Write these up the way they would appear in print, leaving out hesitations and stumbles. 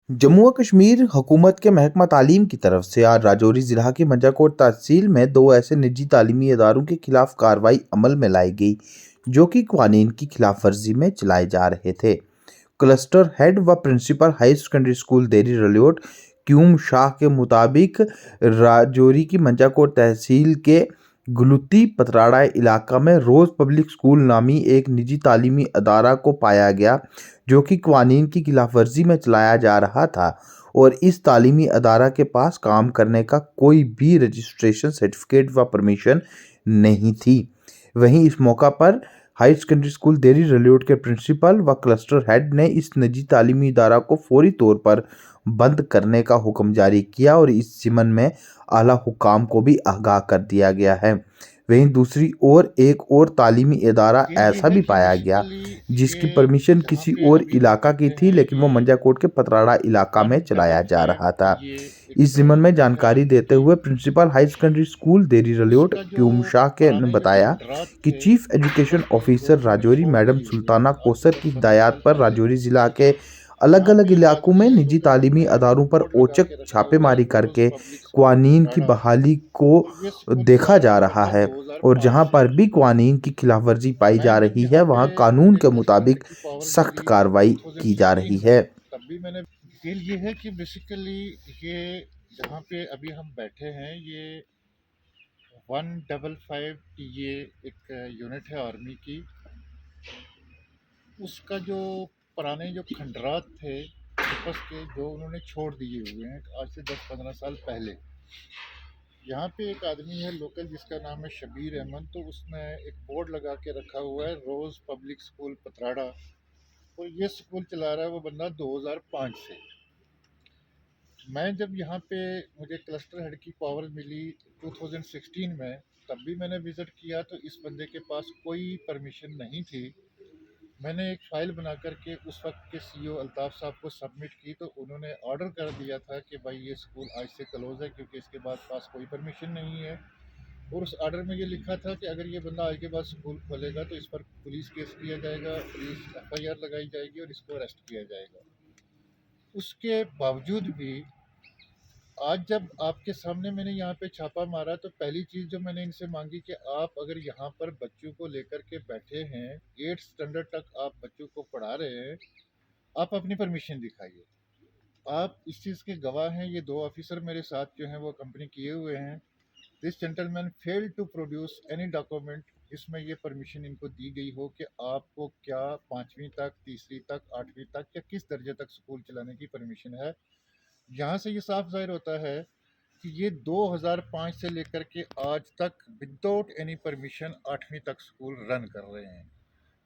जम्मू व कश्मीर हुकूमत के महकमा तालीम की तरफ से आज राजौरी जिला की मंजाकोट तहसील में दो ऐसे निजी तालीमी इदारों के खिलाफ कार्रवाई अमल में लाई गई जो कि कवानीन की खिलाफ वर्जी में चलाए जा रहे थे। क्लस्टर हेड व प्रिंसिपल हाई सेकेंडरी स्कूल देरी रलियोट क्यूम शाह के मुताबिक राजौरी की मंजाकोट तहसील के गुलुती पतराड़ा इलाका में रोज पब्लिक स्कूल नामी एक निजी तालीमी अदारा को पाया गया जो कि कवानीन की खिलाफ वर्जी में चलाया जा रहा था और इस तालीमी अदारा के पास काम करने का कोई भी रजिस्ट्रेशन सर्टिफिकेट व परमिशन नहीं थी। वहीं इस मौका पर हाई सेकेंडरी स्कूल देरी रलियोट के प्रिंसिपल व क्लस्टर हेड ने इस निजी तालीमी इदारा को फौरी तौर पर बंद करने का हुक्म जारी किया और इस ज़िम्न में आला हुकाम को भी आगाह कर दिया गया है। वहीं दूसरी ओर एक और तालीमी इदारा गेल ये ऐसा है भी कि पाया गया बेसिकली जिसकी ये परमिशन जहाँ किसी पे और अभी हम इलाका की बैठे थी हैं लेकिन वो ये मंजाकोट के पतराड़ा इलाका में चलाया जा 155 रहा था। ये इस एक ज़िम्न में जगह जानकारी लिखी देते थी। हुए प्रिंसिपल हाई सेकेंडरी स्कूल देरी रलियोट उसका जो क्यूम शाह के ने पुराने जो बताया खंडरात कि थे चीफ एजुकेशन उसकी ऑफिसर स्कूल उन्होंने राजौरी छोड़ मैडम दी हुई है सुल्ताना आज से कोसर की 10-15 हिदायत साल पर पहले। राजौरी जिला के अलग जहाँ अलग पे एक इलाकों आदमी में है वो निजी बोर्ड तालीमी अदारों पर बोर्ड लगा औचक के रखा हुआ है छापेमारी रोज करके पब्लिक स्कूल कवानीन की पतराड़ा। बहाली को और ये स्कूल देखा चला रहा जा है वो रहा बंदा है और 2005 जहां से। पर भी कवानीन की खिलाफवर्जी पाई मैं जा जब रही है यहाँ पे वहां कानून मुझे के क्लस्टर हेड मुताबिक की पावर सख्त मिली कार्रवाई की जा 2016 रही है। में, तब भी मैंने डील ये है कि बेसिकली ये जहाँ पे अभी हम बैठे हैं ये 155 ये एक यूनिट है आर्मी की। उसका जो पुराने जो खंडरात थे आपस के जो उन्होंने छोड़ दिए हुए हैं आज से 10-15 साल पहले। यहाँ पे एक आदमी है लोकल जिसका नाम है शबीर अहमद, तो उसने एक बोर्ड लगा के रखा हुआ है रोज़ पब्लिक स्कूल पतराड़ा। और ये स्कूल चला रहा है वो बंदा 2005 से। मैं जब यहाँ पे मुझे क्लस्टर हेड की पावर मिली 2016 में, तब भी मैंने विज़िट किया तो इस बंदे के पास कोई परमिशन नहीं थी। मैंने एक फ़ाइल बना कर के उस वक्त के सीईओ अल्ताफ़ साहब को सबमिट की तो उन्होंने ऑर्डर कर दिया था कि भाई ये स्कूल आज से क्लोज़ है क्योंकि इसके पास कोई परमिशन नहीं है। और उस ऑर्डर में ये लिखा था कि अगर ये बंदा आज के बाद स्कूल खोलेगा तो इस पर पुलिस केस किया जाएगा, पुलिस एफआईआर लगाई जाएगी और इसको अरेस्ट किया जाएगा। उसके बावजूद भी आज जब आपके सामने मैंने यहाँ पे छापा मारा तो पहली चीज़ जो मैंने इनसे मांगी कि आप अगर यहाँ पर बच्चों को लेकर के बैठे हैं, 8th स्टैंडर्ड तक आप बच्चों को पढ़ा रहे हैं, आप अपनी परमिशन दिखाइए। आप इस चीज़ के गवाह हैं, ये दो ऑफिसर मेरे साथ जो हैं वो कंपनी किए हुए हैं। This gentleman failed to produce any document जिसमें ये परमिशन इनको दी गई हो कि आपको क्या 5वीं तक, तीसरी तक, 8वीं तक या किस दर्जे तक स्कूल चलाने की परमिशन है। यहाँ से ये साफ जाहिर होता है कि ये 2005 से लेकर के आज तक विदाउट एनी परमिशन 8वीं तक स्कूल रन कर रहे हैं।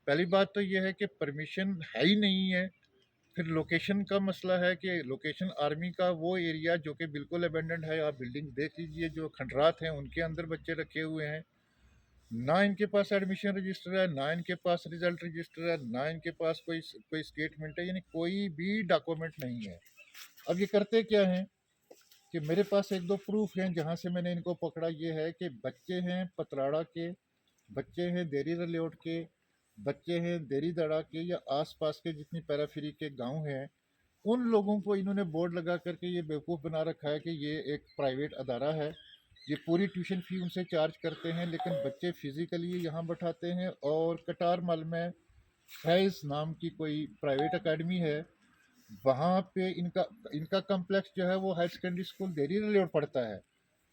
पहली बात तो ये है कि परमिशन है ही नहीं है। फिर लोकेशन का मसला है कि लोकेशन आर्मी का वो एरिया जो कि बिल्कुल अबेंडेंड है, आप बिल्डिंग देख लीजिए, जो खंडरात हैं उनके अंदर बच्चे रखे हुए हैं। ना इनके पास एडमिशन रजिस्टर है, ना इनके पास रिजल्ट रजिस्टर है, ना इनके पास कोई कोई स्टेटमेंट है, यानी कोई भी डॉक्यूमेंट नहीं है। अब ये करते क्या हैं कि मेरे पास एक दो प्रूफ हैं जहाँ से मैंने इनको पकड़ा। ये है कि बच्चे हैं पतराड़ा के, बच्चे हैं देरी रलियोट के, बच्चे हैं देरी दड़ा के या आसपास के जितनी पैराफेरी के गांव हैं, उन लोगों को इन्होंने बोर्ड लगा करके ये बेवकूफ़ बना रखा है कि ये एक प्राइवेट अदारा है। ये पूरी ट्यूशन फ़ी उनसे चार्ज करते हैं लेकिन बच्चे फिज़िकली यहाँ बैठाते हैं। और कटार मल में फैज़ नाम की कोई प्राइवेट अकेडमी है, वहाँ पे इनका इनका कॉम्प्लेक्स जो है वो हायर सेकेंडरी स्कूल देरी रिलेट पड़ता है।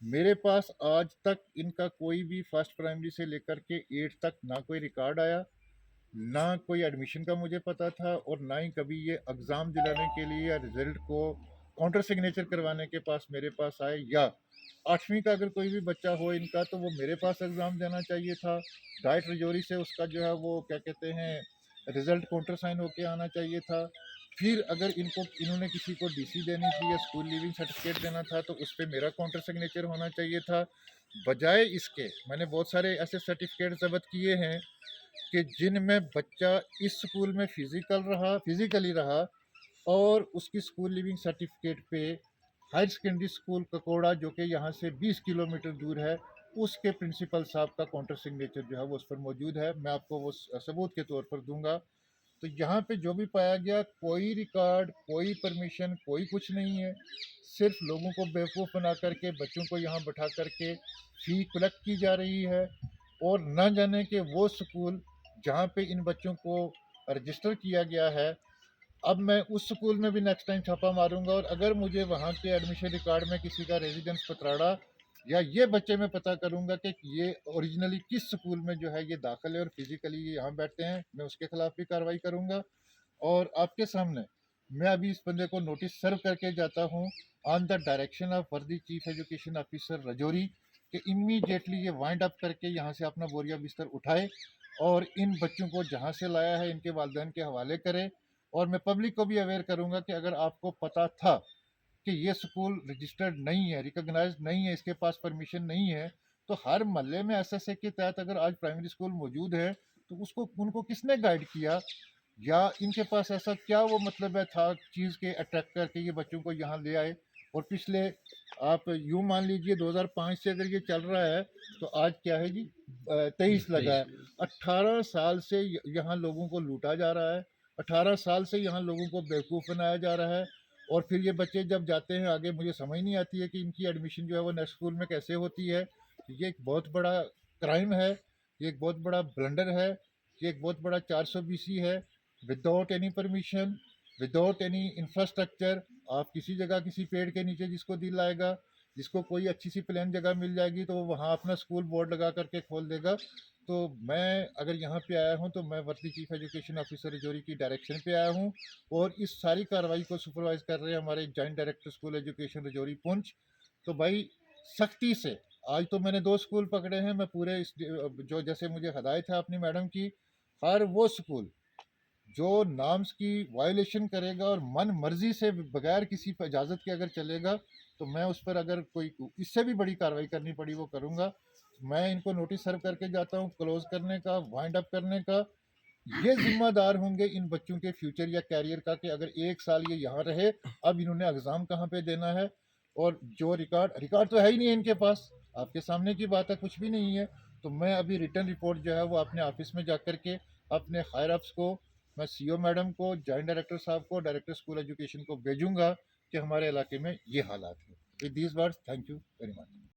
मेरे पास आज तक इनका कोई भी फर्स्ट प्राइमरी से लेकर के 8 तक ना कोई रिकॉर्ड आया, ना कोई एडमिशन का मुझे पता था, और ना ही कभी ये एग्ज़ाम दिलाने के लिए या रिजल्ट को काउंटर सिग्नेचर करवाने के पास मेरे पास आए। या 8वीं का अगर कोई भी बच्चा हो इनका तो वो मेरे पास एग्ज़ाम देना चाहिए था। डाइट रजौरी से उसका जो है वो क्या कहते हैं रिजल्ट काउंटर साइन होके आना चाहिए था। फिर अगर इनको इन्होंने किसी को डीसी देनी थी या स्कूल लिविंग सर्टिफिकेट देना था तो उस पर मेरा काउंटर सिग्नेचर होना चाहिए था। बजाय इसके मैंने बहुत सारे ऐसे सर्टिफिकेट जब्त किए हैं कि जिनमें बच्चा इस स्कूल में फिजिकली रहा और उसकी स्कूल लिविंग सर्टिफिकेट पे हायर सेकेंडरी स्कूल ककोड़ा जो कि यहाँ से 20 किलोमीटर दूर है, उसके प्रिंसिपल साहब का काउंटर सिग्नेचर जो है वो उस पर मौजूद है। मैं आपको वो सबूत के तौर पर दूंगा। तो यहाँ पे जो भी पाया गया, कोई रिकॉर्ड, कोई परमिशन, कोई कुछ नहीं है। सिर्फ लोगों को बेवकूफ़ बना करके बच्चों को यहाँ बैठा करके फ़ी कलेक्ट की जा रही है। और न जाने कि वो स्कूल जहाँ पे इन बच्चों को रजिस्टर किया गया है, अब मैं उस स्कूल में भी नेक्स्ट टाइम छापा मारूंगा, और अगर मुझे वहाँ के एडमिशन रिकॉर्ड में किसी का रेजिडेंस पतराड़ा या ये बच्चे मैं पता करूंगा कि ये ओरिजिनली किस स्कूल में जो है ये दाखिल है और फिजिकली ये यहाँ बैठते हैं, मैं उसके खिलाफ भी कार्रवाई करूंगा। और आपके सामने मैं अभी इस बंदे को नोटिस सर्व करके जाता हूँ ऑन द डायरेक्शन ऑफ वर्दी चीफ एजुकेशन ऑफिसर रजौरी, कि इमीडिएटली ये वाइंड अप करके यहाँ से अपना बोरिया बिस्तर उठाए और इन बच्चों को जहाँ से लाया है इनके वालिदैन के हवाले करे। और मैं पब्लिक को भी अवेयर करूंगा कि अगर आपको पता था कि ये स्कूल रजिस्टर्ड नहीं है, रिकॉग्नाइज नहीं है, इसके पास परमिशन नहीं है, तो हर मोहल्ले में एसएसए के तहत अगर आज प्राइमरी स्कूल मौजूद है तो उसको उनको किसने गाइड किया, या इनके पास ऐसा क्या वो मतलब है था चीज़ के अट्रैक्ट करके ये बच्चों को यहाँ ले आए। और पिछले आप यूँ मान लीजिए 2005 से अगर ये चल रहा है तो आज क्या है जी, 23 लगा है। 18 साल से यहाँ लोगों को लूटा जा रहा है, 18 साल से यहाँ लोगों को बेवकूफ़ बनाया जा रहा है। और फिर ये बच्चे जब जाते हैं आगे, मुझे समझ नहीं आती है कि इनकी एडमिशन जो है वो नेक्स्ट स्कूल में कैसे होती है। ये एक बहुत बड़ा क्राइम है, ये एक बहुत बड़ा ब्लंडर है, ये एक बहुत बड़ा 420 है। Without any permission, without any infrastructure, आप किसी जगह किसी पेड़ के नीचे जिसको दिल आएगा, जिसको कोई अच्छी सी प्लेन जगह मिल जाएगी तो वो वहाँ अपना स्कूल बोर्ड लगा करके खोल देगा। तो मैं अगर यहाँ पे आया हूँ तो मैं वर्दी चीफ एजुकेशन ऑफिसर रजौरी की डायरेक्शन पे आया हूँ, और इस सारी कार्रवाई को सुपरवाइज कर रहे हैं हमारे joint director school education Rajouri Poonch. तो भाई सख्ती से, आज तो मैंने 2 स्कूल पकड़े हैं, मैं पूरे इस जो जैसे मुझे हदायत है अपनी मैडम की, हर वो स्कूल जो नॉर्म्स की वायलेशन करेगा और मन मर्जी से बगैर किसी इजाज़त के अगर चलेगा, तो मैं उस पर अगर कोई इससे भी बड़ी कार्रवाई करनी पड़ी वो करूँगा। मैं इनको नोटिस सर्व करके जाता हूँ, क्लोज करने का, वाइंड अप करने का। ये जिम्मेदार होंगे इन बच्चों के फ्यूचर या कैरियर का, कि अगर 1 साल ये यहाँ रहे, अब इन्होंने एग्ज़ाम कहाँ पे देना है। और जो रिकॉर्ड तो है ही नहीं इनके पास, आपके सामने की बात है, कुछ भी नहीं है। तो मैं अभी रिटर्न रिपोर्ट जो है वो अपने ऑफिस में जा कर के अपने हायर अप्स को, मैं सीओ मैडम को, जॉइंट डायरेक्टर साहब को, डायरेक्टर स्कूल एजुकेशन को भेजूंगा कि हमारे इलाके में ये हालात है। With these words, thank you very much.